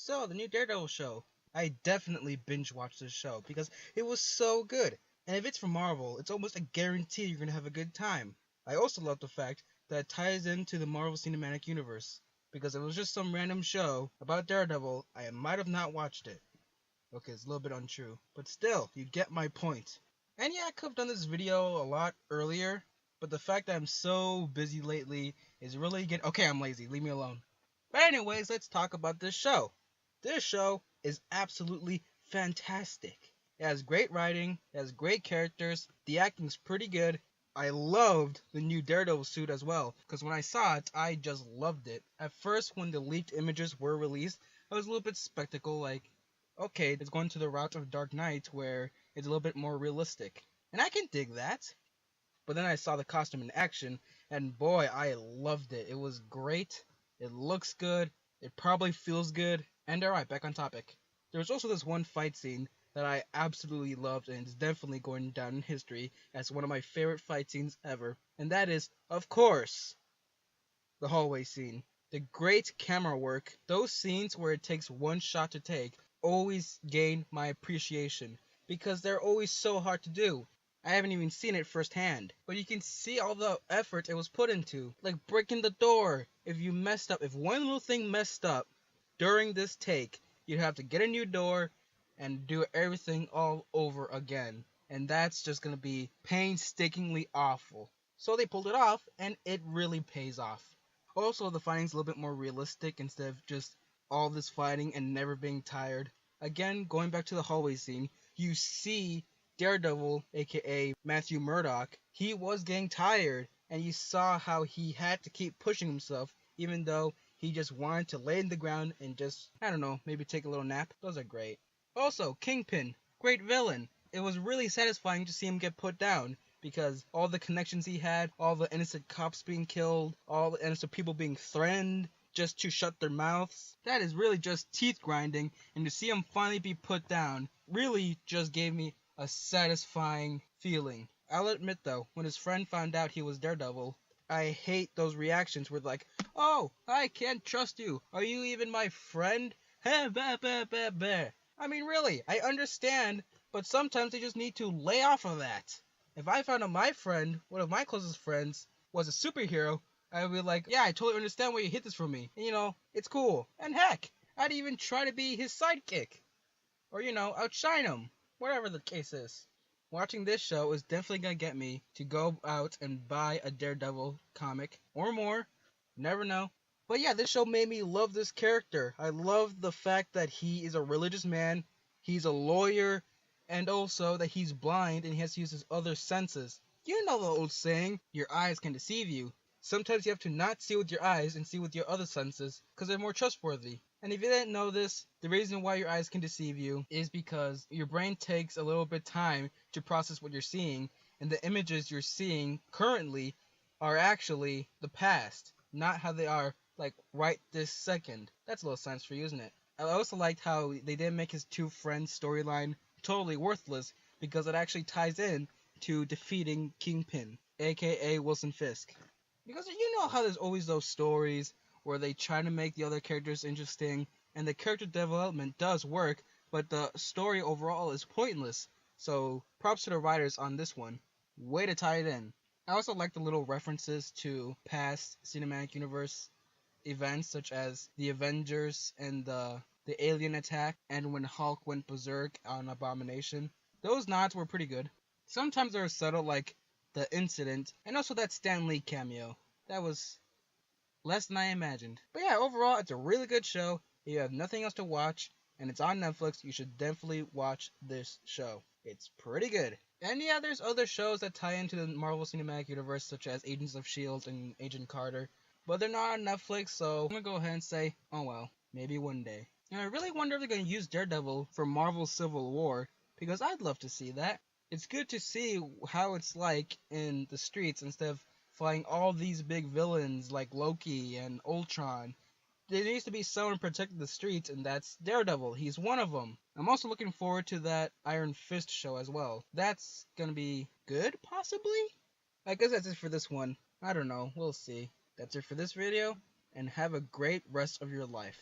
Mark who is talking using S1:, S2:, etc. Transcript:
S1: So, the new Daredevil show. I definitely binge watched this show because it was so good. And if it's from Marvel, it's almost a guarantee you're gonna have a good time. I also love the fact that it ties into the Marvel Cinematic Universe. Because if it was just some random show about Daredevil, I might have not watched it. Okay, it's a little bit untrue. But still, you get my point. And yeah, I could have done this video a lot earlier, but the fact that I'm so busy lately is really getting... Okay, I'm lazy. Leave me alone. But anyways, let's talk about this show. This show is absolutely fantastic. It has great writing, it has great characters, the acting's pretty good. I loved the new Daredevil suit as well, because when I saw it, I just loved it. At first, when the leaked images were released, I was a little bit skeptical, like, okay, it's going to the route of Dark Knight, where it's a little bit more realistic. And I can dig that. But then I saw the costume in action, and boy, I loved it. It was great. It looks good. It probably feels good. And alright, back on topic. There was also this one fight scene that I absolutely loved, and it's definitely going down in history as one of my favorite fight scenes ever. And that is, of course, the hallway scene. The great camera work, those scenes where it takes one shot to take, always gain my appreciation because they're always so hard to do. I haven't even seen it firsthand, but you can see all the effort it was put into, like breaking the door. If you messed up, if one little thing messed up during this take, you'd have to get a new door and do everything all over again, and that's just gonna be painstakingly awful. So they pulled it off, and it really pays off. Also, the fighting's a little bit more realistic instead of just all this fighting and never being tired. Again, going back to the hallway scene, you see Daredevil, aka Matthew Murdock, he was getting tired, and you saw how he had to keep pushing himself, even though he just wanted to lay in the ground and just, I don't know, maybe take a little nap. Those are great. Also, Kingpin, great villain. It was really satisfying to see him get put down, because all the connections he had, all the innocent cops being killed, all the innocent people being threatened just to shut their mouths, that is really just teeth grinding, and to see him finally be put down really just gave me a satisfying feeling. I'll admit though, when his friend found out he was Daredevil, I hate those reactions where like, oh, I can't trust you. Are you even my friend? Heh, bah, bah, bah, bah. I mean, really, I understand, but sometimes they just need to lay off of that. If I found out my friend, one of my closest friends, was a superhero, I would be like, yeah, I totally understand why you hid this from me. And, it's cool. And heck, I'd even try to be his sidekick. Or, outshine him. Whatever the case is. Watching this show is definitely gonna get me to go out and buy a Daredevil comic. Or more. Never know. But yeah, this show made me love this character. I love the fact that he is a religious man, he's a lawyer, and also that he's blind and he has to use his other senses. You know the old saying, your eyes can deceive you. Sometimes you have to not see with your eyes and see with your other senses, because they're more trustworthy. And if you didn't know this, the reason why your eyes can deceive you is because your brain takes a little bit of time to process what you're seeing, and the images you're seeing currently are actually the past, not how they are like right this second. That's a little science for you, isn't it? I also liked how they didn't make his two friends storyline totally worthless, because it actually ties in to defeating Kingpin, aka Wilson Fisk. Because you know how there's always those stories where they try to make the other characters interesting, and the character development does work, but the story overall is pointless. So props to the writers on this one. Way to tie it in. I also like the little references to past cinematic universe events, such as the Avengers and the alien attack, and when Hulk went berserk on Abomination. Those nods were pretty good. Sometimes they were subtle, like the incident, and also that Stan Lee cameo. That was less than I imagined. But yeah, overall, it's a really good show. If you have nothing else to watch, and it's on Netflix, you should definitely watch this show. It's pretty good. And yeah, there's other shows that tie into the Marvel Cinematic Universe, such as Agents of S.H.I.E.L.D. and Agent Carter. But they're not on Netflix, so I'm gonna go ahead and say, oh well, maybe one day. And I really wonder if they're gonna use Daredevil for Marvel's Civil War, because I'd love to see that. It's good to see how it's like in the streets instead of fighting all these big villains like Loki and Ultron. There needs to be someone protecting the streets, and that's Daredevil. He's one of them. I'm also looking forward to that Iron Fist show as well. That's gonna be good, possibly? I guess that's it for this one. I don't know. We'll see. That's it for this video, and have a great rest of your life.